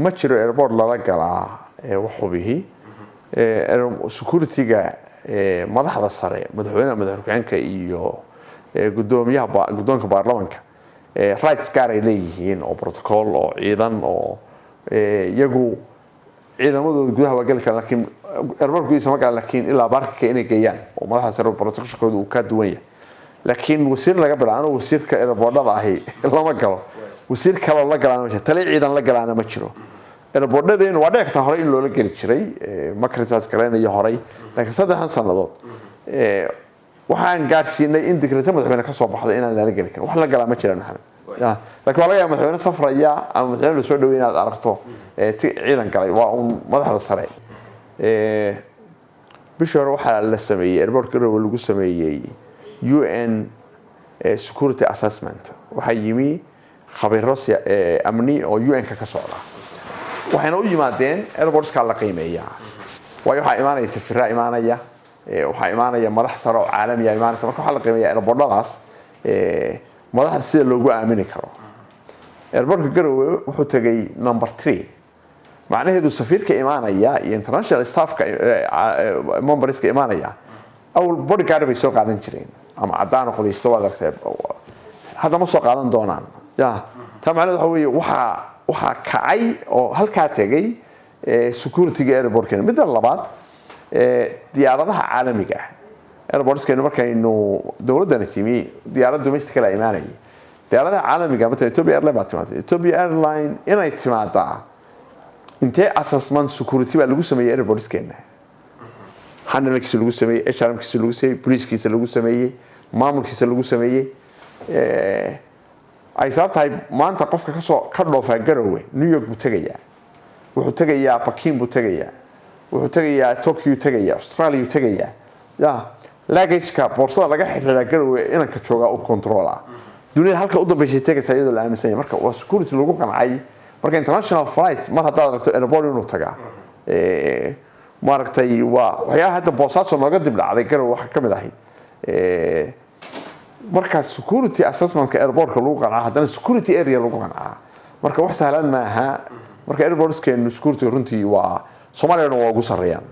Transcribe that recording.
ma jiro airport lala galaa waxubihi security-ga madaxda sare madaxweynaha iyo guddoonka baarlamaanka rights gaar ay leeyihiin oo protocol oo ciidan oo iyagu ciidamadooda gudaha waa gali karaan laakiin airportkiisa ma galaan laakiin ilaa baarka inay geeyaan oo madaxda sare protocol-kooda uu ka duwan yahay laakiin wasiir laga bilaabo wasiirka airportada ahi lama galo wasiir kale la galaan ma jiro tali ciidan la galaan ma jiro airportadeen waa dhaqta hore in loola gali jiray makrisaas gareenayo hore laakiin 3 sanadood waxaan gaarsiinay in dekreeta madaxweyne ka soo baxday inaan la gali karin wax la galaa ma jiraan maxamed laakiin waa laga yaabaa madaxweyne safraya ama madaxweyne soo dhaweeyay inaad aragto ciidan galay waa madaxda sare bishor waxa la sameeyay airportka lagu sameeyay UN security assessment waxa yimi khabiiro amni oo UN ka socda waxayna u yimaadeen airportka la qiimeeyaa waxa imaanaysa firaa imaanaya waxa imaanaya madax sare oo caalami ah imaanaysa marka waxa la qiimeeyaa airportadaas madaxda sida loogu aamini karo airportka Garowe wuxuu tagay number 3 macnaheedu safiirka imaanaya iyo international staffka memberska imaanaya aw bodyguard bay soo qaadan jireen ama cadaan qodaysto wada aragtay hadda ma soo qaadan doonaan tamacnaheedu waxa weeye waxa kacay oo halka tagay security-ga airportka mid labaad diyaaradaha caalamiga airportskeenna markaynu dawladda timi diyaarad domestic la imaanay diyaaradaha caalamiga mata Ethiopia Airline inay timaada intee assessment security baa lagu sameeyay airportskeenna handlingkiisa lagu sameeyay HRMkiisa lagu sameeyay policekiisa lagu sameeyay maamulkiisa lagu sameeyay ay sababtay maanta qofka ka dhoofa Garowe New York buu tagayaa wuxuu tagayaa Peking buu tagayaa wuxuu tagayaa Tokyo tagayaa Australia tagayaa luggage-ka boorsada laga xiriira Garowe inanka jooga u controla dunida halka u dambeysay tagaysa iyadoo la aaminsan yahay marka waa security lagu qancay marka international flight mar hadda aragto airport inuu tagaa maaragtay waxyaha hadda boosaaso nooga dib dhacday Garowe waxa kamid ahayd marka security assessment-ka airport-ka lagu qancaa hadana security area lagu qancaa marka wax sahlan ma aha marka airport-skeenu security runtii waa Soomaaliya waa ugu sareeyaan